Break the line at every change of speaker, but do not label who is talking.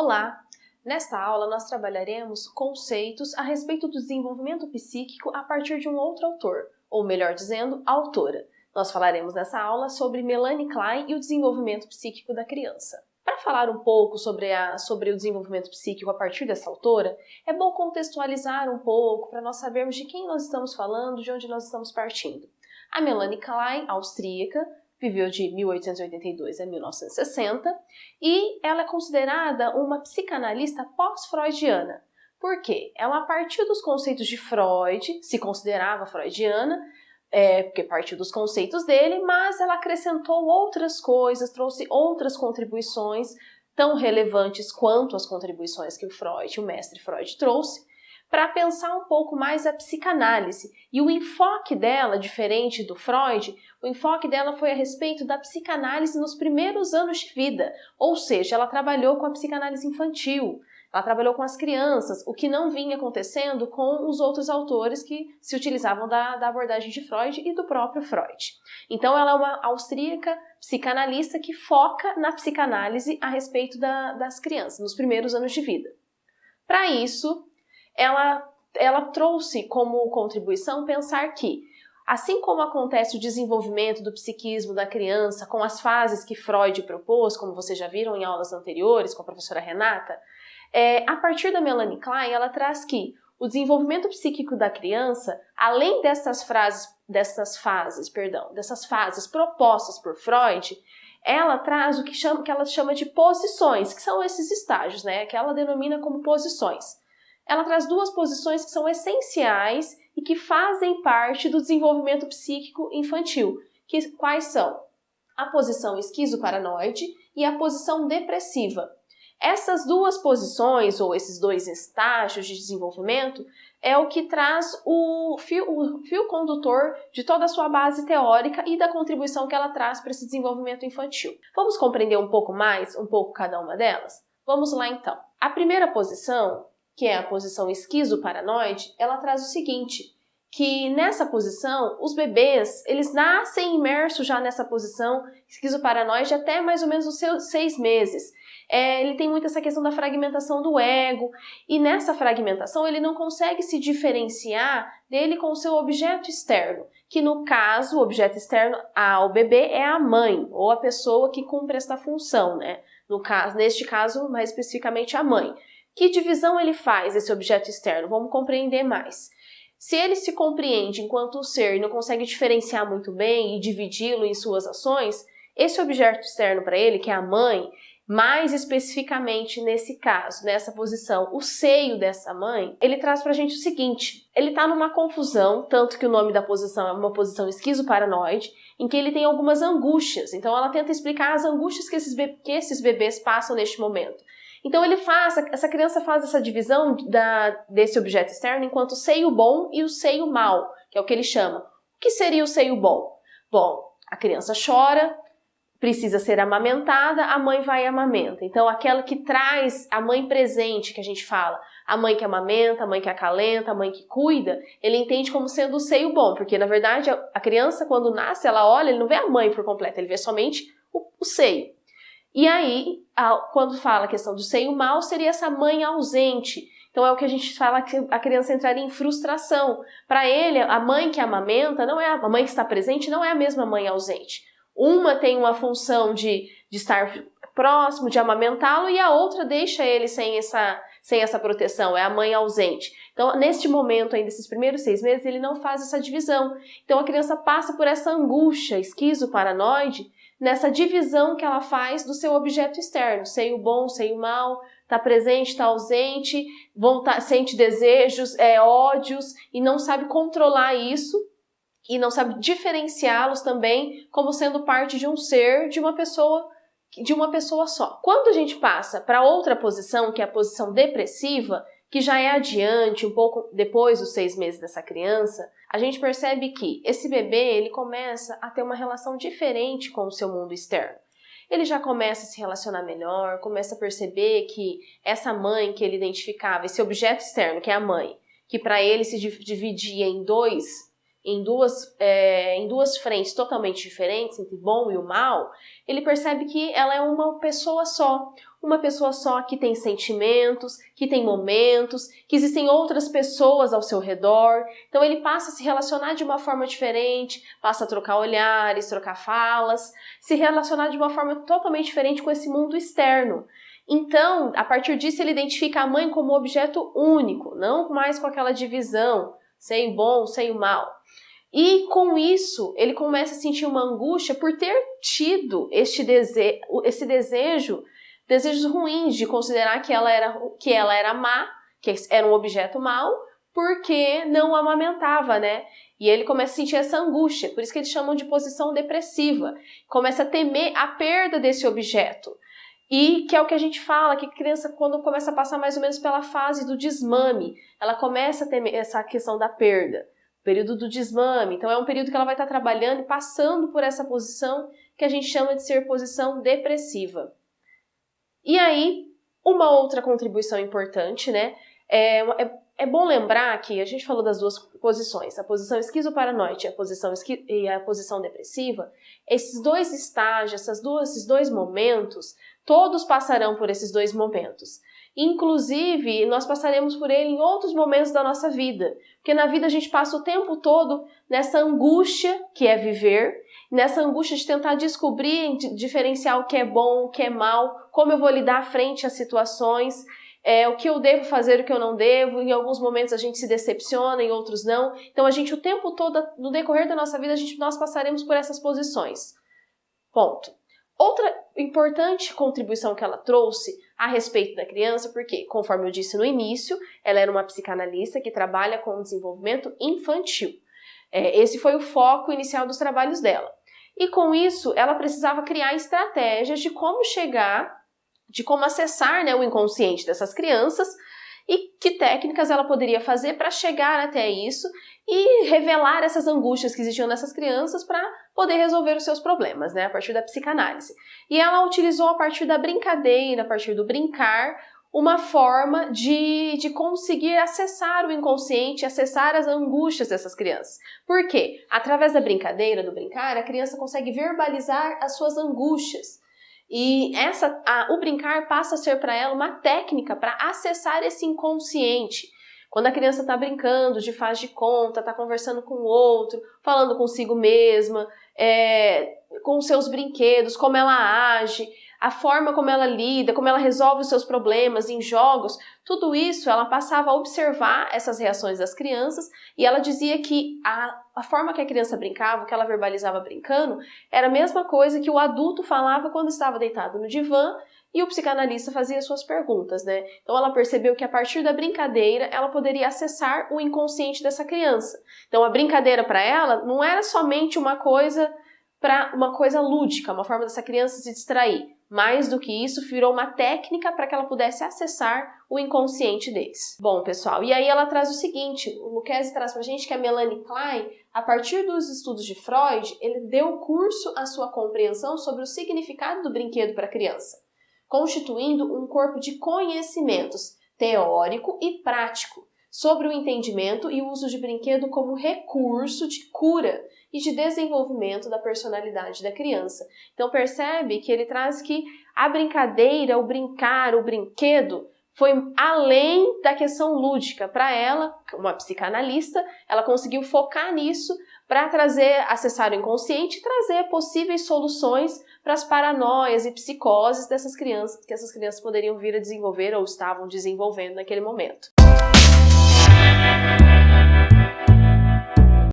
Olá! Nesta aula nós trabalharemos conceitos a respeito do desenvolvimento psíquico a partir de um outro autor, ou melhor dizendo, autora. Nós falaremos nessa aula sobre Melanie Klein e o desenvolvimento psíquico da criança. Para falar um pouco sobre o desenvolvimento psíquico a partir dessa autora, é bom contextualizar um pouco para nós sabermos de quem nós estamos falando, de onde nós estamos partindo. A Melanie Klein, austríaca, viveu de 1882 a 1960 e ela é considerada uma psicanalista pós-freudiana. Por quê? Ela, a partir dos conceitos de Freud, se considerava freudiana, porque partiu dos conceitos dele, mas ela acrescentou outras coisas, trouxe outras contribuições tão relevantes quanto as contribuições que o mestre Freud trouxe, para pensar um pouco mais a psicanálise. E o enfoque dela, diferente do Freud, o enfoque dela foi a respeito da psicanálise nos primeiros anos de vida, ou seja, ela trabalhou com a psicanálise infantil, ela trabalhou com as crianças, o que não vinha acontecendo com os outros autores que se utilizavam da abordagem de Freud e do próprio Freud. Então ela é uma austríaca psicanalista que foca na psicanálise a respeito das crianças, nos primeiros anos de vida. Para isso, ela trouxe como contribuição pensar que, assim como acontece o desenvolvimento do psiquismo da criança com as fases que Freud propôs, como vocês já viram em aulas anteriores com a professora Renata, a partir da Melanie Klein, ela traz que o desenvolvimento psíquico da criança, além dessas fases propostas por Freud, ela traz o que ela chama de posições, que são esses estágios, que ela denomina como posições. Ela traz duas posições que são essenciais e que fazem parte do desenvolvimento psíquico infantil. Quais são? A posição esquizoparanoide e a posição depressiva. Essas duas posições, ou esses dois estágios de desenvolvimento, é o que traz o fio condutor de toda a sua base teórica e da contribuição que ela traz para esse desenvolvimento infantil. Vamos compreender um pouco cada uma delas? Vamos lá então. A primeira posição, que é a posição esquizoparanoide, ela traz o seguinte, que nessa posição, os bebês, eles nascem imersos já nessa posição esquizoparanoide até mais ou menos os seus 6 meses. Ele tem muito essa questão da fragmentação do ego, e nessa fragmentação ele não consegue se diferenciar dele com o seu objeto externo, que no caso, o objeto externo ao bebê é a mãe, ou a pessoa que cumpre esta função, neste caso, mais especificamente a mãe. Que divisão ele faz, esse objeto externo? Vamos compreender mais. Se ele se compreende enquanto ser e não consegue diferenciar muito bem e dividi-lo em suas ações, esse objeto externo para ele, que é a mãe, mais especificamente nesse caso, nessa posição, o seio dessa mãe, ele traz pra gente o seguinte, ele tá numa confusão, tanto que o nome da posição é uma posição esquizoparanoide, em que ele tem algumas angústias, então ela tenta explicar as angústias que esses bebês passam neste momento. Então essa criança faz essa divisão desse objeto externo enquanto o seio bom e o seio mau, que é o que ele chama. O que seria o seio bom? Bom, a criança chora, precisa ser amamentada, a mãe vai e amamenta. Então, aquela que traz a mãe presente, que a gente fala, a mãe que amamenta, a mãe que acalenta, a mãe que cuida, ele entende como sendo o seio bom, porque, na verdade, a criança, quando nasce, ela olha, ele não vê a mãe por completo, ele vê somente o seio. E aí, quando fala a questão do seio mau, seria essa mãe ausente. Então, é o que a gente fala que a criança entraria em frustração. Para ele, a mãe que amamenta, a mãe que está presente, não é a mesma mãe ausente. Uma tem uma função de estar próximo, de amamentá-lo, e a outra deixa ele sem essa proteção, é a mãe ausente. Então, neste momento, ainda esses primeiros 6 meses, ele não faz essa divisão. Então, a criança passa por essa angústia esquizoparanoide, nessa divisão que ela faz do seu objeto externo, seio bom, seio mau, está presente, está ausente, sente desejos, ódios, e não sabe controlar isso, e não sabe diferenciá-los também como sendo parte de um ser, de uma pessoa só. Quando a gente passa para outra posição, que é a posição depressiva, que já é adiante, um pouco depois dos 6 meses dessa criança, a gente percebe que esse bebê ele começa a ter uma relação diferente com o seu mundo externo. Ele já começa a se relacionar melhor, começa a perceber que essa mãe que ele identificava, esse objeto externo, que é a mãe, que para ele se dividia em dois em duas frentes totalmente diferentes, entre o bom e o mal, ele percebe que ela é uma pessoa só que tem sentimentos, que tem momentos, que existem outras pessoas ao seu redor. Então ele passa a se relacionar de uma forma diferente, passa a trocar olhares, trocar falas, se relacionar de uma forma totalmente diferente com esse mundo externo. Então, a partir disso, ele identifica a mãe como objeto único, não mais com aquela divisão, sem o bom, sem o mal. E com isso, ele começa a sentir uma angústia por ter tido desejos ruins de considerar que ela era má, que era um objeto mau, porque não amamentava, né? E ele começa a sentir essa angústia, por isso que eles chamam de posição depressiva. Começa a temer a perda desse objeto. E que é o que a gente fala, que a criança, quando começa a passar mais ou menos pela fase do desmame, ela começa a temer essa questão da perda. Período do desmame. Então é um período que ela vai estar trabalhando e passando por essa posição que a gente chama de ser posição depressiva. E aí, uma outra contribuição importante, né? É bom lembrar que a gente falou das duas posições, a posição esquizoparanoide e a posição depressiva. Esses dois estágios, esses dois momentos, todos passarão por esses dois momentos. Inclusive, nós passaremos por ele em outros momentos da nossa vida. Porque na vida a gente passa o tempo todo nessa angústia que é viver, nessa angústia de tentar descobrir, diferenciar o que é bom, o que é mal, como eu vou lidar frente às situações, o que eu devo fazer, o que eu não devo. Em alguns momentos a gente se decepciona, em outros não. Então a gente o tempo todo, no decorrer da nossa vida, nós passaremos por essas posições. Ponto. Outra importante contribuição que ela trouxe a respeito da criança, porque, conforme eu disse no início, ela era uma psicanalista que trabalha com o desenvolvimento infantil. Esse foi o foco inicial dos trabalhos dela. E com isso, ela precisava criar estratégias de como acessar, né, o inconsciente dessas crianças e que técnicas ela poderia fazer para chegar até isso e revelar essas angústias que existiam nessas crianças para poder resolver os seus problemas, né, a partir da psicanálise. E ela utilizou a partir da brincadeira, a partir do brincar, uma forma de conseguir acessar o inconsciente, acessar as angústias dessas crianças. Por quê? Através da brincadeira, do brincar, a criança consegue verbalizar as suas angústias. E o brincar passa a ser para ela uma técnica para acessar esse inconsciente. Quando a criança está brincando de faz de conta, está conversando com o outro, falando consigo mesma, com os seus brinquedos, como ela age, a forma como ela lida, como ela resolve os seus problemas em jogos, tudo isso ela passava a observar essas reações das crianças e ela dizia que a forma que a criança brincava, o que ela verbalizava brincando, era a mesma coisa que o adulto falava quando estava deitado no divã e o psicanalista fazia suas perguntas, né? Então ela percebeu que a partir da brincadeira ela poderia acessar o inconsciente dessa criança. Então a brincadeira para ela não era somente uma coisa lúdica, uma forma dessa criança se distrair. Mais do que isso, virou uma técnica para que ela pudesse acessar o inconsciente deles. Bom, pessoal, e aí ela traz o seguinte, o Lucchesi traz pra gente que a Melanie Klein, a partir dos estudos de Freud, ele deu curso à sua compreensão sobre o significado do brinquedo para a criança, constituindo um corpo de conhecimentos teórico e prático sobre o entendimento e o uso de brinquedo como recurso de cura e de desenvolvimento da personalidade da criança. Então percebe que ele traz que a brincadeira, o brincar, o brinquedo foi além da questão lúdica. Para ela, uma psicanalista, ela conseguiu focar nisso para acessar o inconsciente e trazer possíveis soluções para as paranoias e psicoses dessas crianças, que essas crianças poderiam vir a desenvolver ou estavam desenvolvendo naquele momento.